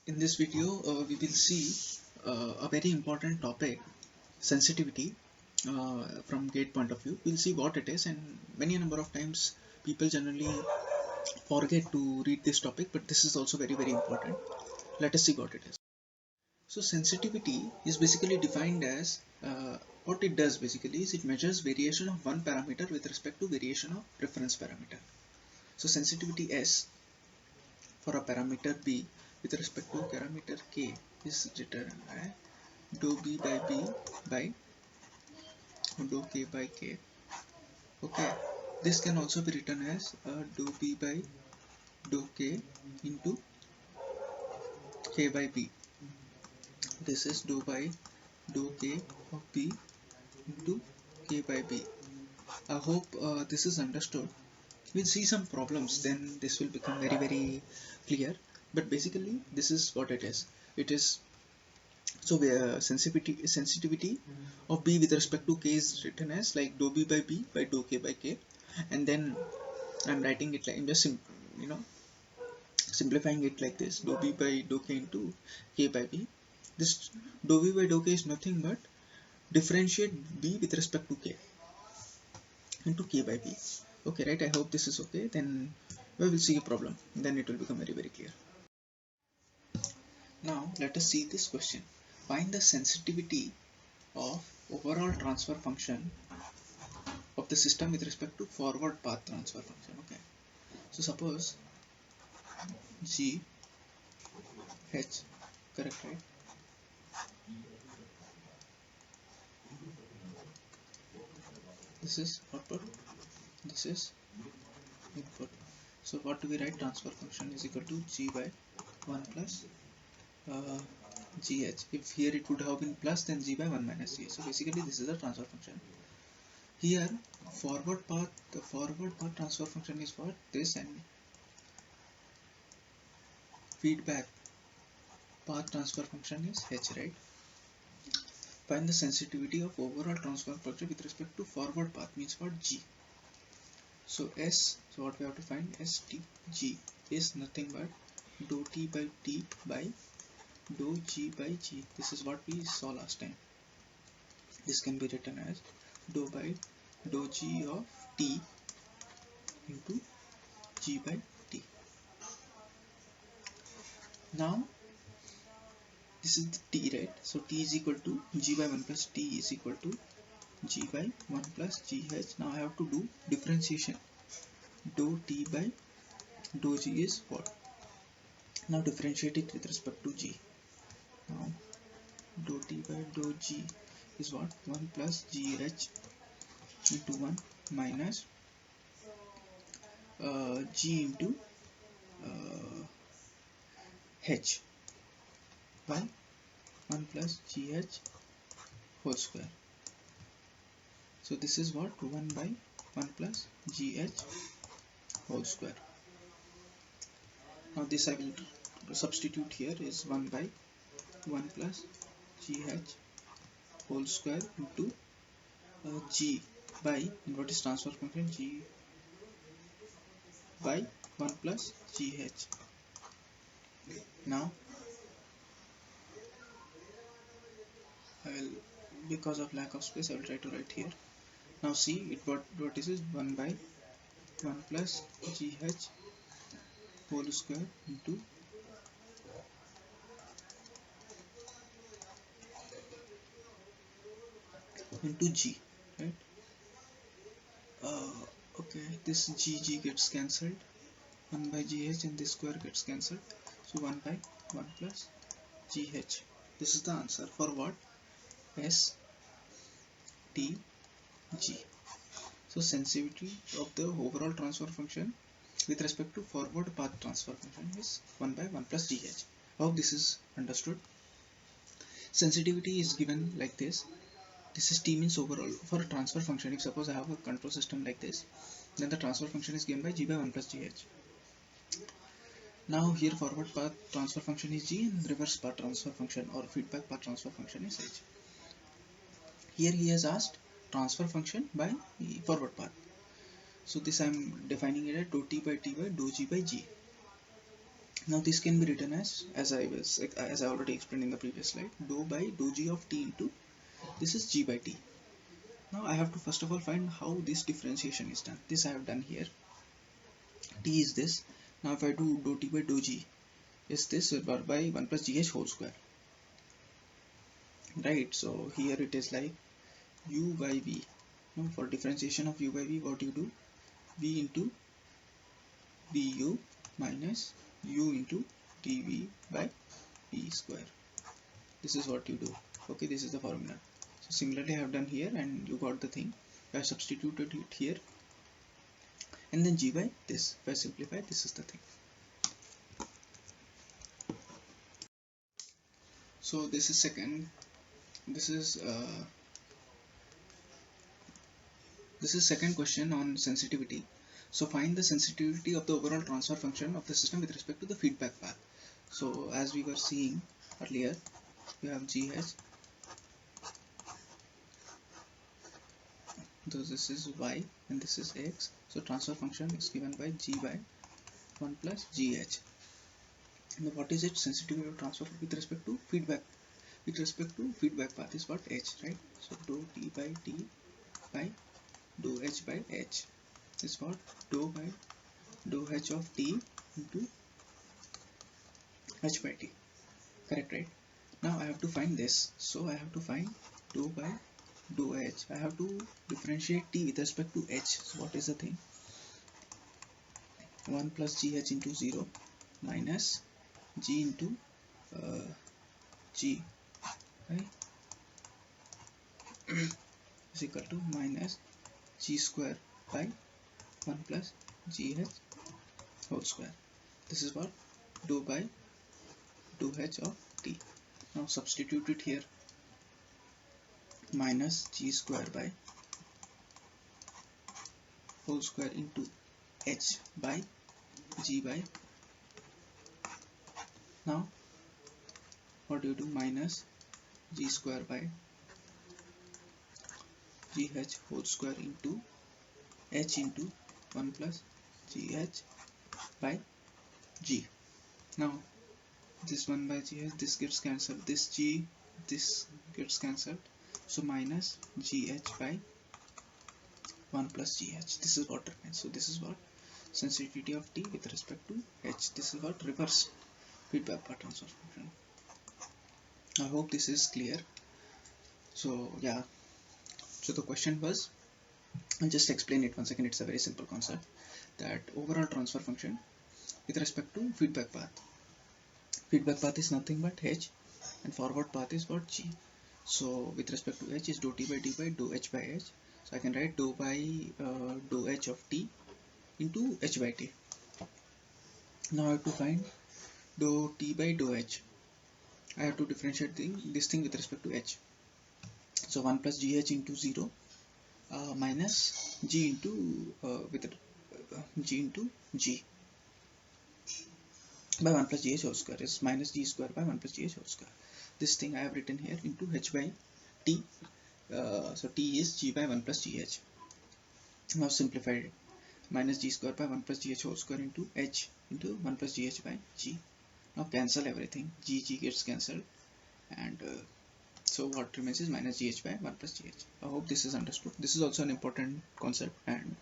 In this video, we will see a very important topic, sensitivity, from gate point of view. We'll see what it is, and many a number of times people generally forget to read this topic, but this is also very, very important. Let us see what it is. So sensitivity is basically defined as what it does basically is it measures variation of one parameter with respect to variation of reference parameter. So sensitivity S for a parameter B with respect to parameter K is written as dou B by B by dou K by K. Okay, this can also be written as dou B by dou K into K by B. This is dou by dou K of B into K by B. I hope this is understood. We'll see some problems, then this will become very, very clear. But basically, this is what it is. It is so sensitivity of B with respect to K is written as like dou B by B by dou K by K, and then I'm writing it like I'm just simplifying it like this: dou B by dou K into K by B. This dou B by dou K is nothing but differentiate B with respect to K into K by B. Okay, right? I hope this is okay. Then we will see a problem. Then it will become very, very clear. Now let us see this question. Find the sensitivity of overall transfer function of the system with respect to forward path transfer function. Okay, so suppose G H, correct, right? This is output, this is input. So what do we write? Transfer function is equal to G by 1 plus GH. If here it would have been plus, then G by 1 minus GH. So basically this is the transfer function. Here the forward path transfer function is what? This, and feedback path transfer function is H, right? Find the sensitivity of overall transfer function with respect to forward path means what? G. So S, so what we have to find? ST G is nothing but dou T by T by dou G by G. This is what we saw last time. This can be written as dou by dou G of T into G by T. Now this is the T, right? So T is equal to G by 1 plus T is equal to G by 1 plus GH. Now I have to do differentiation. Dou T by dou G is what? Now differentiate it with respect to G. Now dou T by dou G is what? 1 plus GH into 1 minus G into H by 1 plus GH whole square. So this is what? 1 by 1 plus GH whole square. Now this I will substitute here is 1 by 1 plus GH whole square into G by, and what is transfer function? G by 1 plus GH. Now I will, because of lack of space, I will try to write here. Now see it, what this is 1 by 1 plus GH whole square into G, right? Okay, this G gets cancelled, 1 by GH and this square gets cancelled, so 1 by 1 plus GH. This is the answer for what? S T G. So sensitivity of the overall transfer function with respect to forward path transfer function is 1 by 1 plus GH. I hope this is understood. Sensitivity is given like this. This is T means overall for a transfer function. If suppose I have a control system like this, then the transfer function is given by G by 1 plus GH. Now here forward path transfer function is G and reverse path transfer function or feedback path transfer function is H. Here he has asked transfer function by forward path. So this I am defining it as dou T by T by dou G by G. Now this can be written as I already explained in the previous slide, dou by dou g of t into this is g by t. Now I have to first of all find how this differentiation is done. This I have done here. T is this. Now if I do dou t by dou g is this divided by 1 plus gh whole square. Right, so here it is like u by v. Now for differentiation of u by v, what you do? V into du minus u into dv by v square. This is what you do. Okay, this is the formula. So similarly I have done here, and you got the thing. I have substituted it here, and then g by this. If I simplify, this is the thing. So this is second. This is second question on sensitivity. So find the sensitivity of the overall transfer function of the system with respect to the feedback path. So as we were seeing earlier, you have GH, so this is Y and this is X. So transfer function is given by G by 1 plus GH. And what is its sensitivity of transfer with respect to feedback? With respect to feedback path is what? H, right? So dou T by T by dou H by H is what? Dou by dou H of T into H by T. Correct, right? Now I have to find this. So I have to find dou by dou H. I have to differentiate T with respect to H. So what is the thing? 1 plus GH into 0 minus G into G, right? Is equal to minus G square by 1 plus GH whole square. This is what? Dou by dou H of T. Now substitute it here. Minus G square by whole square into H by G by. Now what do you do? Minus G square by GH whole square into H into 1 plus GH by G. Now this 1 by GH, this gets cancelled, this G, this gets cancelled, so minus GH by 1 plus GH. This is what remains. So this is what? Sensitivity of T with respect to H. This is what? Reverse feedback path transfer function. I hope this is clear. So yeah, so the question was, I'll just explain it once again. It's a very simple concept, that overall transfer function with respect to feedback path. Feedback path is nothing but H, and forward path is what? G. So with respect to H is dou T by D by dou H by H. So I can write dou by dou H of T into H by T. Now I have to find dou T by dou H. I have to differentiate this thing with respect to H. So 1 plus GH into 0 minus G into G into G by 1 plus GH whole square is minus G square by 1 plus GH whole square. This thing I have written here into H by T. So T is G by 1 plus GH. Now simplified it. Minus G square by 1 plus GH whole square into H into 1 plus GH by G. Now cancel everything. G gets cancelled, and so what remains is minus GH by 1 plus GH. I hope this is understood. This is also an important concept, and